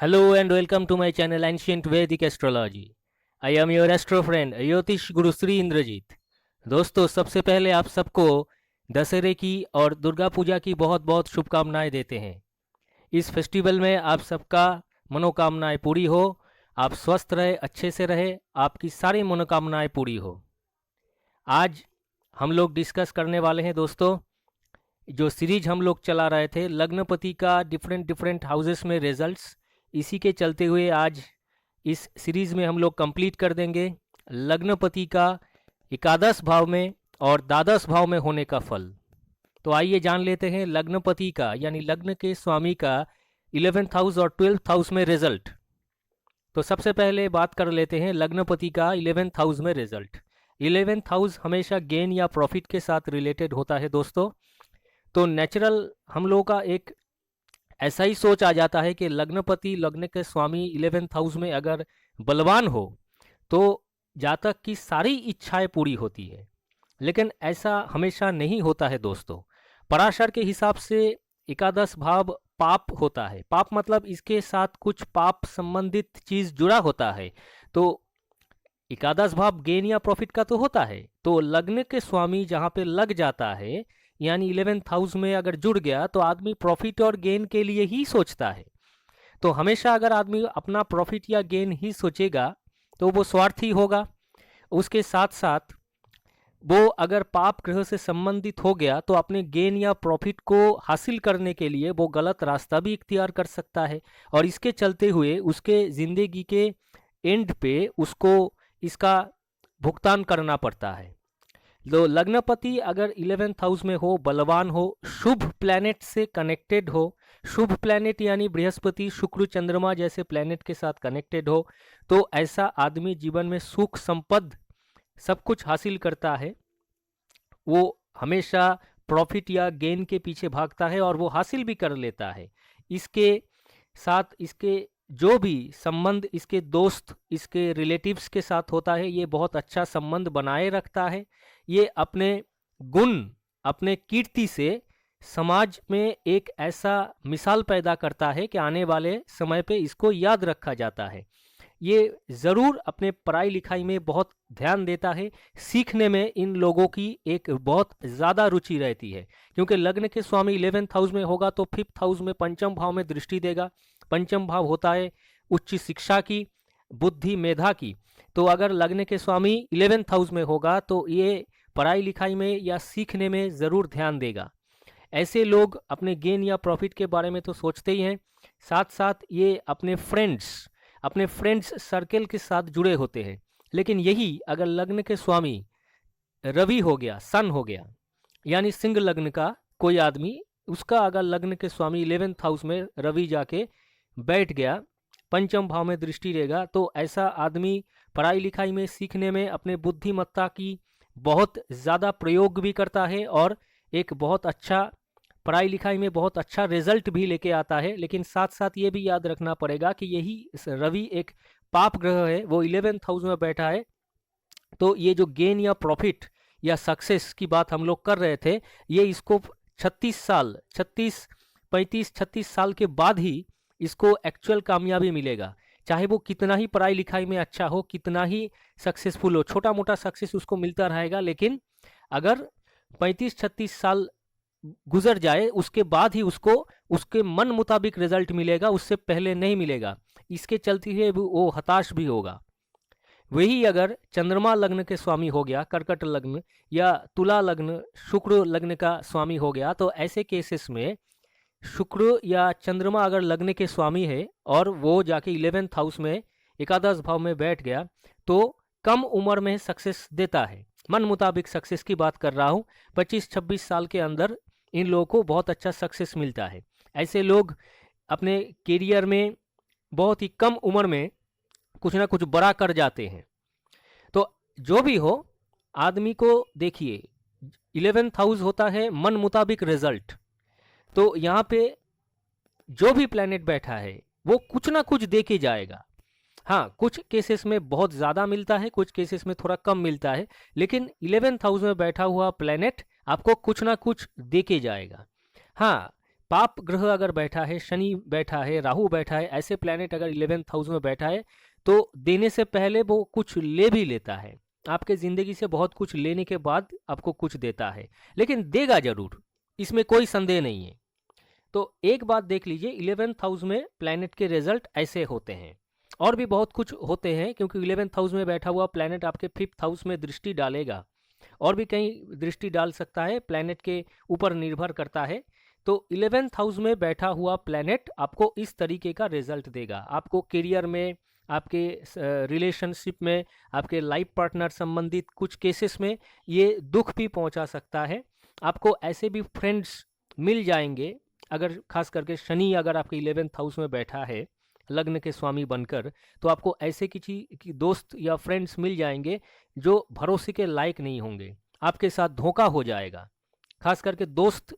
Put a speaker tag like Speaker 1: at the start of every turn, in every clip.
Speaker 1: Hello and welcome to my channel Ancient Vedic Astrology. I am your astro friend Yotish Gurusri Indrajit. दोस्तों, सबसे पहले आप सबको दशहरे की और दुर्गा पूजा की बहुत बहुत शुभकामनाएं देते हैं। इस फेस्टिवल में आप सबका मनोकामनाएं पूरी हो, आप स्वस्थ रहे, अच्छे से रहे, आपकी सारी मनोकामनाएं पूरी हो। आज हम लोग डिस्कस करने वाले हैं दोस्तों, जो सीरीज हम लोग चला रहे थे लग्नपति का डिफरेंट हाउसेस में रिजल्ट्स, इसी के चलते हुए आज इस सीरीज में हम लोग कंप्लीट कर देंगे लग्नपति का एकादश भाव में और द्वादश भाव में होने का फल। तो आइए जान लेते हैं लग्नपति का यानी लग्न के स्वामी का 11th हाउस और 12th हाउस में रिजल्ट। तो सबसे पहले बात कर लेते हैं लग्नपति का 11th हाउस में रिजल्ट। 11th हाउस हमेशा गेन या प्रॉफिट के साथ रिलेटेड होता है दोस्तों। तो नेचुरल हम लोगों का एक ऐसा ही सोच आ जाता है कि लग्नपति लग्न के स्वामी 11th हाउस में अगर बलवान हो तो जातक की सारी इच्छाएं पूरी होती है, लेकिन ऐसा हमेशा नहीं होता है दोस्तों। पराशर के हिसाब से एकादश भाव पाप होता है। पाप मतलब इसके साथ कुछ पाप संबंधित चीज जुड़ा होता है। तो एकादश भाव गेन या प्रॉफिट का तो होता है, तो लग्न के स्वामी जहाँ पे लग जाता है यानी 11th हाउस में अगर जुड़ गया तो आदमी प्रॉफिट और गेन के लिए ही सोचता है। तो हमेशा अगर आदमी अपना प्रॉफिट या गेन ही सोचेगा तो वो स्वार्थी होगा। उसके साथ साथ वो अगर पाप ग्रह से संबंधित हो गया तो अपने गेन या प्रॉफिट को हासिल करने के लिए वो गलत रास्ता भी इख्तियार कर सकता है, और इसके चलते हुए उसके ज़िंदगी के एंड पे उसको इसका भुगतान करना पड़ता है। तो लग्नपति अगर 11th हाउस में हो, बलवान हो, शुभ प्लैनेट से कनेक्टेड हो, शुभ प्लैनेट यानी बृहस्पति, शुक्र, चंद्रमा जैसे प्लैनेट के साथ कनेक्टेड हो, तो ऐसा आदमी जीवन में सुख संपद सब कुछ हासिल करता है। वो हमेशा प्रॉफिट या गेन के पीछे भागता है और वो हासिल भी कर लेता है। इसके साथ इसके जो भी संबंध इसके दोस्त, इसके रिलेटिव्स के साथ होता है, ये बहुत अच्छा संबंध बनाए रखता है। ये अपने गुण, अपने कीर्ति से समाज में एक ऐसा मिसाल पैदा करता है कि आने वाले समय पे इसको याद रखा जाता है। ये ज़रूर अपने पढ़ाई लिखाई में बहुत ध्यान देता है। सीखने में इन लोगों की एक बहुत ज़्यादा रुचि रहती है, क्योंकि लग्न के स्वामी 11th हाउस में होगा तो 5th हाउस में, पंचम भाव में दृष्टि देगा। पंचम भाव होता है उच्च शिक्षा की, बुद्धि, मेधा की। तो अगर लग्न के स्वामी 11th हाउस में होगा तो ये पढ़ाई लिखाई में या सीखने में ज़रूर ध्यान देगा। ऐसे लोग अपने गेन या प्रॉफिट के बारे में तो सोचते ही हैं, साथ साथ ये अपने फ्रेंड्स सर्कल के साथ जुड़े होते हैं। लेकिन यही अगर लग्न के स्वामी रवि हो गया, सन हो गया, यानी सिंह लग्न का कोई आदमी, उसका अगर लग्न के स्वामी 11th हाउस में रवि जाके बैठ गया, पंचम भाव में दृष्टि देगा, तो ऐसा आदमी पढ़ाई लिखाई में, सीखने में अपने बुद्धिमत्ता की बहुत ज़्यादा प्रयोग भी करता है और एक बहुत अच्छा पढ़ाई लिखाई में बहुत अच्छा रिजल्ट भी लेके आता है। लेकिन साथ साथ ये भी याद रखना पड़ेगा कि यही रवि एक पाप ग्रह है, वो 11th हाउस में बैठा है। तो ये जो गेन या प्रॉफिट या सक्सेस की बात हम लोग कर रहे थे, ये इसको 35-36 साल के बाद ही इसको एक्चुअल कामयाबी मिलेगा। चाहे वो कितना ही पढ़ाई लिखाई में अच्छा हो, कितना ही सक्सेसफुल हो, छोटा मोटा सक्सेस उसको मिलता रहेगा, लेकिन अगर 35-36 साल गुजर जाए उसके बाद ही उसको उसके मन मुताबिक रिजल्ट मिलेगा, उससे पहले नहीं मिलेगा। इसके चलते हुए वो हताश भी होगा। वही अगर चंद्रमा लग्न के स्वामी हो गया, कर्कट लग्न या तुला लग्न, शुक्र लग्न का स्वामी हो गया, तो ऐसे केसेस में शुक्र या चंद्रमा अगर लग्न के स्वामी है और वो जाके 11th हाउस में एकादश भाव में बैठ गया, तो कम उम्र में सक्सेस देता है। मन मुताबिक सक्सेस की बात कर रहा हूँ। 25-26 साल के अंदर इन लोगों को बहुत अच्छा सक्सेस मिलता है। ऐसे लोग अपने करियर में बहुत ही कम उम्र में कुछ ना कुछ बड़ा कर जाते हैं। तो जो भी हो, आदमी को देखिए 11th हाउस होता है मन मुताबिक रिजल्ट। तो यहाँ पे जो भी प्लैनेट बैठा है वो कुछ ना कुछ दे के जाएगा। हाँ, कुछ केसेस में बहुत ज़्यादा मिलता है, कुछ केसेस में थोड़ा कम मिलता है, लेकिन 11th हाउस में बैठा हुआ प्लैनेट आपको कुछ ना कुछ दे के जाएगा। हाँ, पाप ग्रह अगर बैठा है, शनि बैठा है, राहु बैठा है, ऐसे प्लैनेट अगर 11th हाउस में बैठा है तो देने से पहले वो कुछ ले भी लेता है। आपके ज़िंदगी से बहुत कुछ लेने के बाद आपको कुछ देता है, लेकिन देगा ज़रूर, इसमें कोई संदेह नहीं है। तो एक बात देख लीजिए, 11th हाउस में प्लैनेट के रिजल्ट ऐसे होते हैं। और भी बहुत कुछ होते हैं, क्योंकि 11th हाउस में बैठा हुआ प्लैनेट आपके 5th हाउस में दृष्टि डालेगा, और भी कहीं दृष्टि डाल सकता है, प्लैनेट के ऊपर निर्भर करता है। तो 11th हाउस में बैठा हुआ प्लैनेट आपको इस तरीके का रिजल्ट देगा। आपको करियर में, आपके रिलेशनशिप में, आपके लाइफ पार्टनर संबंधित कुछ केसेस में ये दुख भी पहुंचा सकता है। आपको ऐसे भी फ्रेंड्स मिल जाएंगे, अगर खास करके शनि अगर आपके 11th हाउस में बैठा है लग्न के स्वामी बनकर, तो आपको ऐसे की दोस्त या फ्रेंड्स मिल जाएंगे जो भरोसे के लायक नहीं होंगे, आपके साथ धोखा हो जाएगा। खास करके दोस्त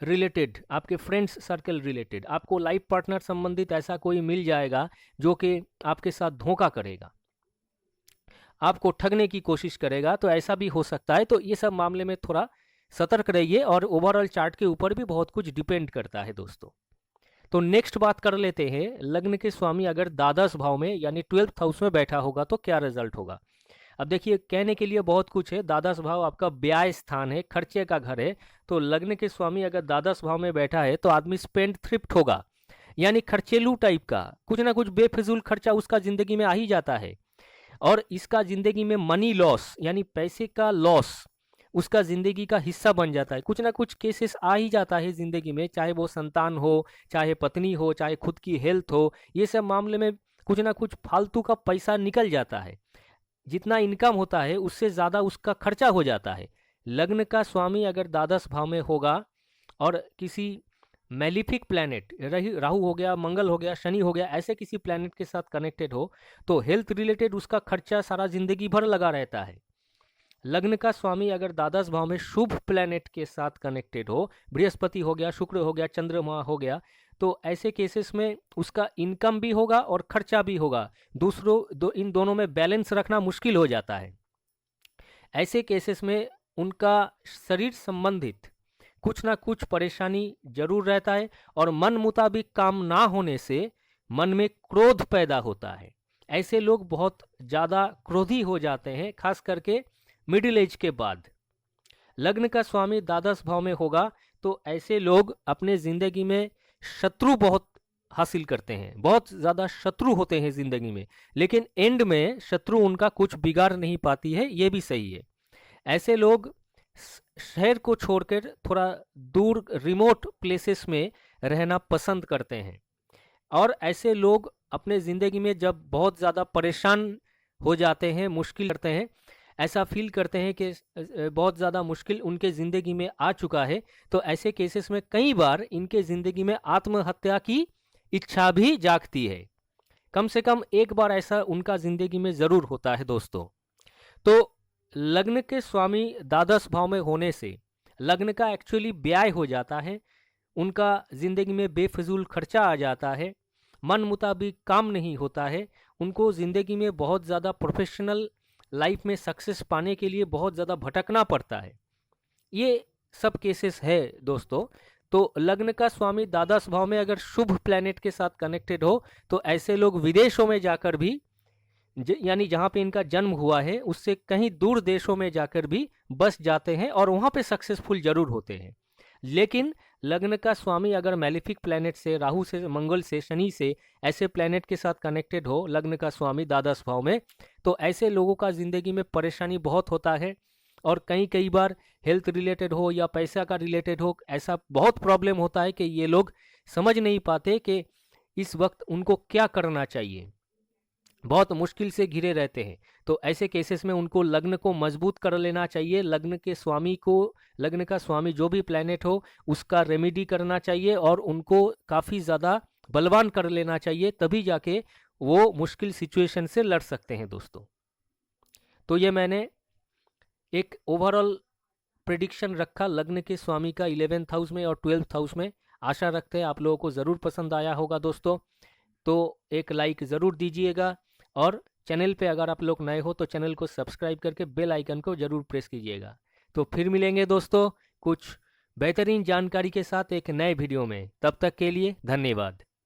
Speaker 1: रिलेटेड, आपके फ्रेंड्स सर्कल रिलेटेड, आपको लाइफ पार्टनर संबंधित ऐसा कोई मिल जाएगा जो कि आपके साथ धोखा करेगा, आपको ठगने की कोशिश करेगा, तो ऐसा भी हो सकता है। तो ये सब मामले में थोड़ा सतर्क रहिए, और ओवरऑल चार्ट के ऊपर भी बहुत कुछ डिपेंड करता है दोस्तों। तो नेक्स्ट बात कर लेते हैं, लग्न के स्वामी अगर द्वादश भाव में यानी 12th हाउस में बैठा होगा तो क्या रिजल्ट होगा। अब देखिए, कहने के लिए बहुत कुछ है। द्वादश भाव आपका व्यय स्थान है, खर्चे का घर है। तो लग्न के स्वामी अगर द्वादश भाव में बैठा है तो आदमी स्पेंड थ्रिफ्ट होगा, यानी खर्चेलू टाइप का, कुछ ना कुछ बेफिजूल खर्चा उसका जिंदगी में आ ही जाता है। और इसका जिंदगी में मनी लॉस यानी पैसे का लॉस उसका जिंदगी का हिस्सा बन जाता है। कुछ ना कुछ केसेस आ ही जाता है जिंदगी में, चाहे वो संतान हो, चाहे पत्नी हो, चाहे खुद की हेल्थ हो, ये सब मामले में कुछ ना कुछ फालतू का पैसा निकल जाता है। जितना इनकम होता है उससे ज़्यादा उसका खर्चा हो जाता है। लग्न का स्वामी अगर द्वादश भाव में होगा और किसी मैलिफिक प्लैनेट, राहु हो गया, मंगल हो गया, शनि हो गया, ऐसे किसी प्लैनेट के साथ कनेक्टेड हो, तो हेल्थ रिलेटेड उसका खर्चा सारा जिंदगी भर लगा रहता है। लग्न का स्वामी अगर द्वादश भाव में शुभ प्लैनेट के साथ कनेक्टेड हो, बृहस्पति हो गया, शुक्र हो गया, चंद्रमा हो गया, तो ऐसे केसेस में उसका इनकम भी होगा और खर्चा भी होगा। इन दोनों में बैलेंस रखना मुश्किल हो जाता है। ऐसे केसेस में उनका शरीर संबंधित कुछ ना कुछ परेशानी जरूर रहता है, और मन मुताबिक काम ना होने से मन में क्रोध पैदा होता है। ऐसे लोग बहुत ज़्यादा क्रोधी हो जाते हैं, खास करके मिडिल एज के बाद। लग्न का स्वामी द्वादश भाव में होगा तो ऐसे लोग अपने ज़िंदगी में शत्रु बहुत हासिल करते हैं, बहुत ज़्यादा शत्रु होते हैं ज़िंदगी में, लेकिन एंड में शत्रु उनका कुछ बिगाड़ नहीं पाती है, ये भी सही है। ऐसे लोग शहर को छोड़कर थोड़ा दूर रिमोट प्लेसेस में रहना पसंद करते हैं, और ऐसे लोग अपने ज़िंदगी में जब बहुत ज़्यादा परेशान हो जाते हैं, मुश्किल करते हैं, ऐसा फील करते हैं कि बहुत ज़्यादा मुश्किल उनके ज़िंदगी में आ चुका है, तो ऐसे केसेस में कई बार इनके ज़िंदगी में आत्महत्या की इच्छा भी जागती है। कम से कम एक बार ऐसा उनका ज़िंदगी में ज़रूर होता है दोस्तों। तो लग्न के स्वामी द्वादश भाव में होने से लग्न का एक्चुअली व्यय हो जाता है, उनका ज़िंदगी में बेफिजूल खर्चा आ जाता है, मन मुताबिक काम नहीं होता है, उनको ज़िंदगी में बहुत ज़्यादा प्रोफेशनल लाइफ में सक्सेस पाने के लिए बहुत ज़्यादा भटकना पड़ता है। ये सब केसेस है दोस्तों। तो लग्न का स्वामी द्वादश भाव में अगर शुभ प्लैनेट के साथ कनेक्टेड हो तो ऐसे लोग विदेशों में जाकर भी, यानी जहाँ पे इनका जन्म हुआ है उससे कहीं दूर देशों में जाकर भी बस जाते हैं और वहाँ पे सक्सेसफुल जरूर होते हैं। लेकिन लग्न का स्वामी अगर मैलिफिक प्लैनेट से, राहु से, मंगल से, शनि से, ऐसे प्लैनेट के साथ कनेक्टेड हो लग्न का स्वामी द्वादश भाव में, तो ऐसे लोगों का ज़िंदगी में परेशानी बहुत होता है, और कई बार हेल्थ रिलेटेड हो या पैसा का रिलेटेड हो, ऐसा बहुत प्रॉब्लम होता है कि ये लोग समझ नहीं पाते कि इस वक्त उनको क्या करना चाहिए, बहुत मुश्किल से घिरे रहते हैं। तो ऐसे केसेस में उनको लग्न को मजबूत कर लेना चाहिए, लग्न के स्वामी को, लग्न का स्वामी जो भी प्लैनेट हो उसका रेमेडी करना चाहिए, और उनको काफ़ी ज़्यादा बलवान कर लेना चाहिए, तभी जाके वो मुश्किल सिचुएशन से लड़ सकते हैं दोस्तों। तो ये मैंने एक ओवरऑल प्रेडिक्शन रखा लग्न के स्वामी का 11th हाउस में और 12th हाउस में। आशा रखते हैं आप लोगों को ज़रूर पसंद आया होगा दोस्तों। तो एक लाइक ज़रूर दीजिएगा, और चैनल पे अगर आप लोग नए हो तो चैनल को सब्सक्राइब करके बेल आइकन को ज़रूर प्रेस कीजिएगा। तो फिर मिलेंगे दोस्तों कुछ बेहतरीन जानकारी के साथ एक नए वीडियो में। तब तक के लिए धन्यवाद।